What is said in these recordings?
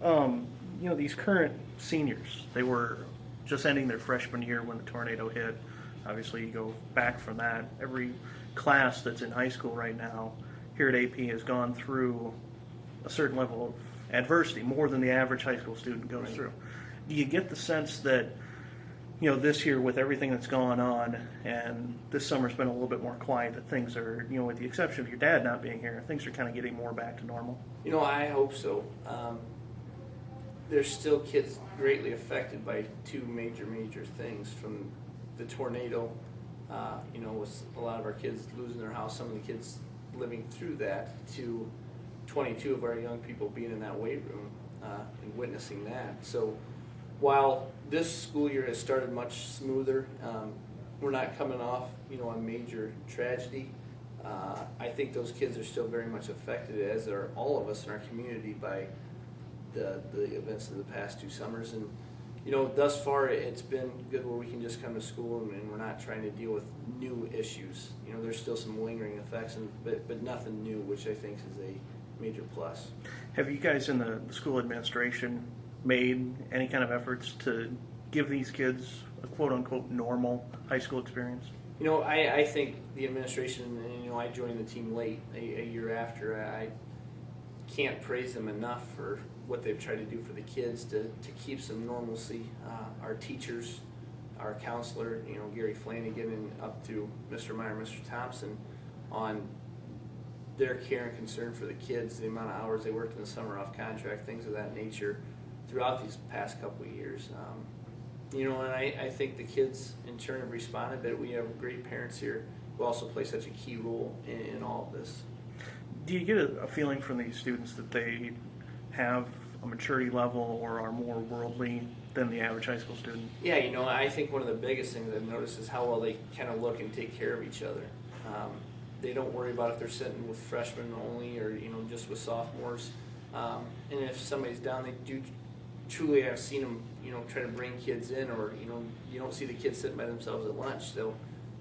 These current seniors, they were just ending their freshman year when the tornado hit. Obviously, you go back from that. Every class that's in high school right now here at AP has gone through a certain level of adversity, more than the average high school student goes through. Do you get the sense that, this year with everything that's gone on, and this summer's been a little bit more quiet, that things are, with the exception of your dad not being here, things are kind of getting more back to normal? I hope so. There's still kids greatly affected by two major things, from the tornado, with a lot of our kids losing their house, some of the kids living through that, to 22 of our young people being in that weight room and witnessing that. So while this school year has started much smoother, we're not coming off, a major tragedy. I think those kids are still very much affected, as are all of us in our community, by the events of the past 2 summers. And thus far it's been good where we can just come to school and we're not trying to deal with new issues. There's still some lingering effects, but nothing new, which I think is a major plus. Have you guys in the school administration made any kind of efforts to give these kids a quote-unquote normal high school experience? I think the administration, I joined the team late, a year after. I can't praise them enough for what they've tried to do for the kids to keep some normalcy. Our teachers, our counselor, Gary Flanagan, and up to Mr. Meyer, Mr. Thompson, on their care and concern for the kids, the amount of hours they worked in the summer off contract, things of that nature throughout these past couple of years. And I think the kids in turn have responded, but we have great parents here who also play such a key role in all of this. Do you get a feeling from these students that they have a maturity level or are more worldly than the average high school student? Yeah, I think one of the biggest things I've noticed is how well they kind of look and take care of each other. They don't worry about if they're sitting with freshmen only or, just with sophomores. And if somebody's down, they do truly, I've seen them, try to bring kids in, or, you don't see the kids sitting by themselves at lunch. They'll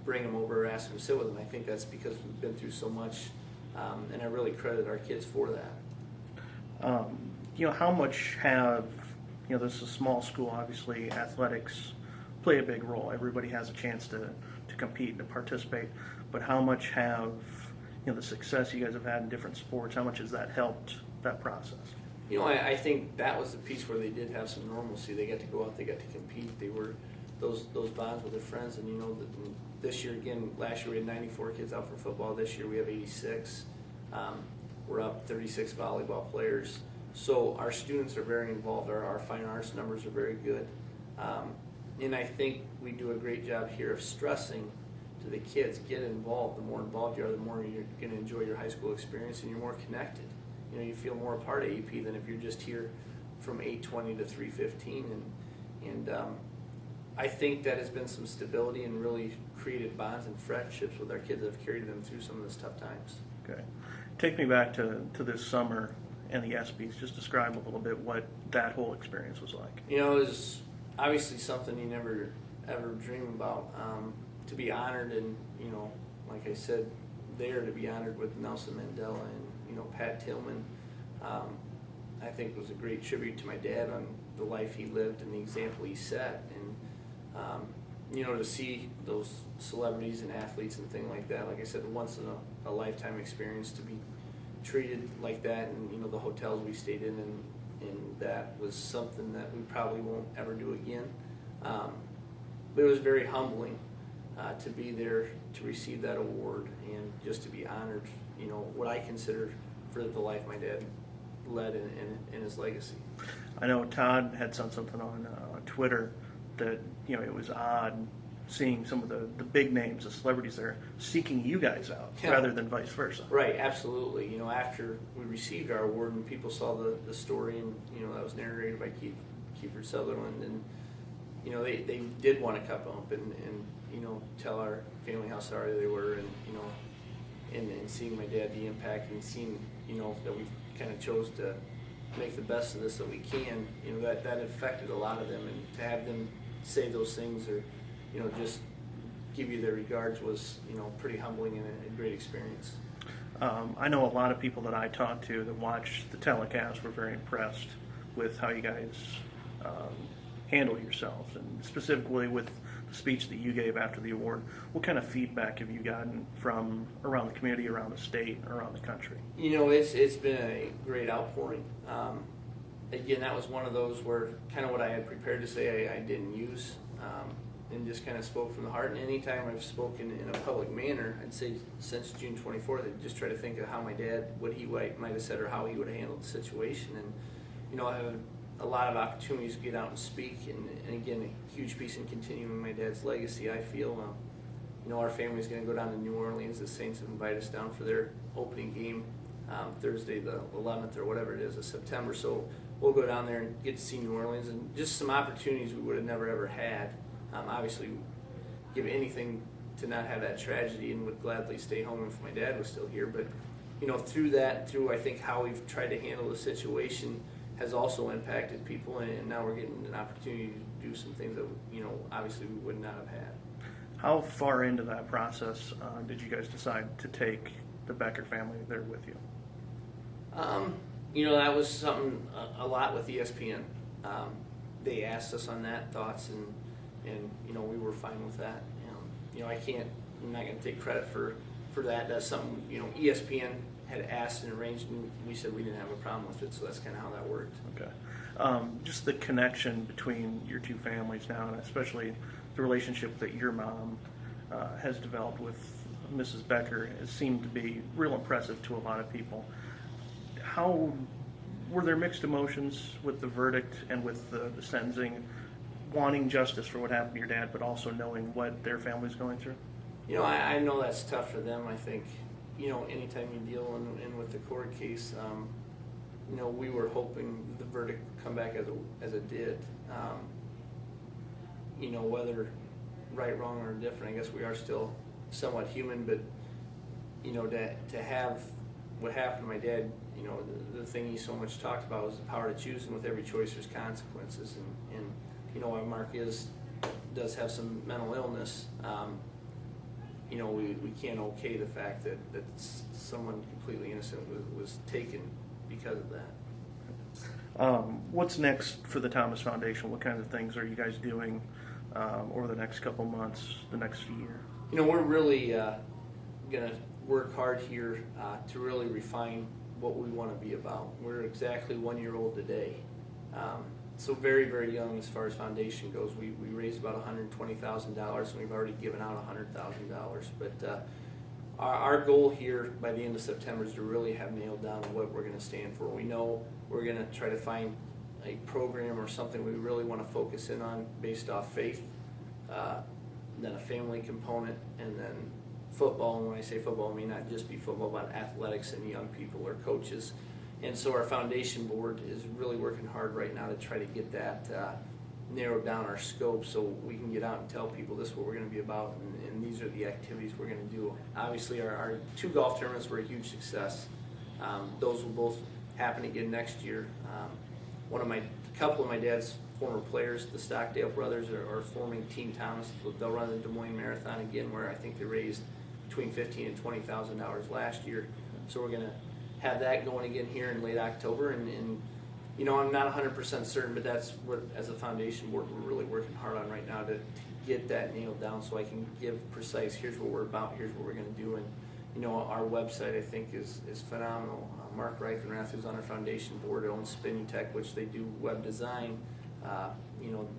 bring them over or ask them to sit with them. I think that's because we've been through so much, and I really credit our kids for that. How much have, this is a small school, obviously athletics play a big role. Everybody has a chance to compete and to participate, but how much have, the success you guys have had in different sports, how much has that helped that process? I think that was the piece where they did have some normalcy. They got to go out, they got to compete. They were those bonds with their friends, and this year again, last year we had 94 kids out for football. This year we have 86. We're up 36 volleyball players. So our students are very involved. Our fine arts numbers are very good. And I think we do a great job here of stressing to the kids, get involved. The more involved you are, the more you're going to enjoy your high school experience, and you're more connected. You feel more a part of AP than if you're just here from 8:20 to 3:15. And I think that has been some stability and really created bonds and friendships with our kids that have carried them through some of these tough times. Okay. Take me back to this summer and the ESPYs. Just describe a little bit what that whole experience was like. It was obviously something you never ever dream about. To be honored, and like I said, there to be honored with Nelson Mandela and Pat Tillman, I think was a great tribute to my dad on the life he lived and the example he set. And to see those celebrities and athletes and things like that, like I said, once in a lifetime experience to be treated like that, and the hotels we stayed in, and that was something that we probably won't ever do again. But it was very humbling to be there to receive that award and just to be honored, what I consider for the life my dad led in his legacy. I know Todd had said something on Twitter that it was odd seeing some of the big names, the celebrities there, seeking you guys out rather than vice versa. Right, absolutely. After we received our award and people saw the story, and that was narrated by Kiefer Sutherland, and they did want to come up and tell our family how sorry they were, and seeing my dad, the impact, and seeing that we kind of chose to make the best of this that we can, that affected a lot of them, and to have them say those things or just give you their regards was pretty humbling and a great experience. I know a lot of people that I talked to that watched the telecast were very impressed with how you guys handle yourselves, and specifically with the speech that you gave after the award. What kind of feedback have you gotten from around the community, around the state, around the country? It's been a great outpouring. Again, that was one of those where kind of what I had prepared to say I didn't use, and just kind of spoke from the heart. And anytime I've spoken in a public manner, I'd say since June 24th, I just try to think of how my dad, what he might have said, or how he would have handled the situation. And I have a lot of opportunities to get out and speak, and again, a huge piece in continuing my dad's legacy. I feel, our family's going to go down to New Orleans. The Saints have invited us down for their opening game Thursday, the 11th or whatever it is of September. So we'll go down there and get to see New Orleans, and just some opportunities we would have never ever had. Obviously, give anything to not have that tragedy, and would gladly stay home if my dad was still here. But through I think how we've tried to handle the situation has also impacted people, and now we're getting an opportunity to do some things that obviously we would not have had. How far into that process did you guys decide to take the Becker family there with you? That was something a lot with ESPN. They asked us on that, thoughts, and we were fine with that. I'm not going to take credit for that. That's something, ESPN had asked and arranged, and we said we didn't have a problem with it, so that's kind of how that worked. Okay. Just the connection between your two families now, and especially the relationship that your mom has developed with Mrs. Becker, has seemed to be real impressive to a lot of people. How were there mixed emotions with the verdict and with the sentencing, wanting justice for what happened to your dad, but also knowing what their family's going through? I know that's tough for them. I think, anytime you deal in with the court case, we were hoping the verdict would come back as it did. Whether right, wrong, or different, I guess we are still somewhat human, but, to have what happened to my dad, the thing he so much talked about was the power to choose, and with every choice there's consequences. And while Mark does have some mental illness, we can't okay the fact that someone completely innocent was taken because of that. What's next for the Thomas Foundation? What kinds of things are you guys doing over the next couple months, the next year? We're really going to work hard here to really refine what we want to be about. We're exactly 1 year old today. So very, very young as far as foundation goes. We raised about $120,000, and we've already given out $100,000. But our goal here by the end of September is to really have nailed down what we're going to stand for. We know we're going to try to find a program or something we really want to focus in on based off faith, then a family component, and then football. And when I say football, I mean not just be football, but athletics and young people or coaches. And so our foundation board is really working hard right now to try to get that narrowed down, our scope, so we can get out and tell people this is what we're going to be about, and these are the activities we're going to do. Obviously, our 2 golf tournaments were a huge success. Those will both happen again next year. A couple of my dad's former players, the Stockdale brothers, are forming Team Thomas. They'll run the Des Moines Marathon again, where I think they raised between $15,000 and $20,000 last year. So we're going to have that going again here in late October, and I'm not 100% certain, but that's what, as a foundation board, we're really working hard on right now to get that nailed down, so I can give precise, here's what we're about, here's what we're going to do. And our website, I think, is phenomenal. Mark Reichenrath, who's on our foundation board, owns Spinning Tech, which they do web design.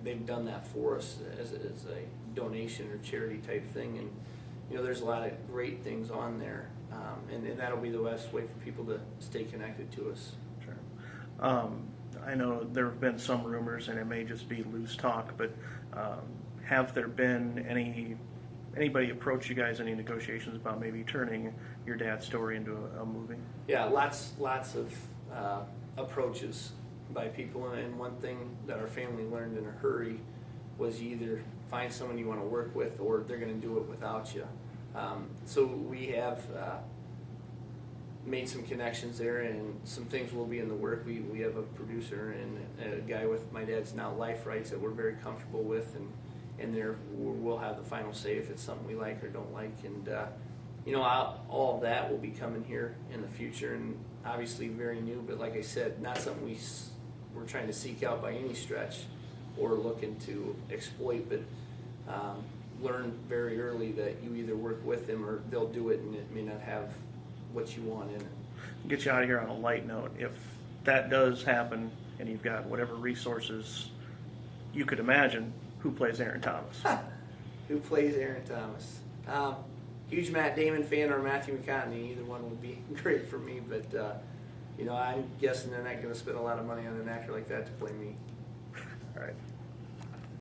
They've done that for us as a donation or charity type thing, and there's a lot of great things on there. And that'll be the best way for people to stay connected to us. Sure. I know there have been some rumors, and it may just be loose talk, but have there been anybody approach you guys, any negotiations about maybe turning your dad's story into a movie? Yeah, lots of approaches by people, and one thing that our family learned in a hurry was you either find someone you want to work with, or they're going to do it without you. So we have made some connections there, and some things will be in the work. We have a producer and a guy with my dad's now life rights that we're very comfortable with, and there we'll have the final say if it's something we like or don't like. And all of that will be coming here in the future, and obviously very new, but like I said, not something we're we're trying to seek out by any stretch or looking to exploit, but learn very early that you either work with them or they'll do it and it may not have what you want in it. Get you out of here on a light note. If that does happen and you've got whatever resources you could imagine, who plays Aaron Thomas? Who plays Aaron Thomas? Huge Matt Damon fan or Matthew McConaughey. Either one would be great for me, but I'm guessing they're not going to spend a lot of money on an actor like that to play me. All right.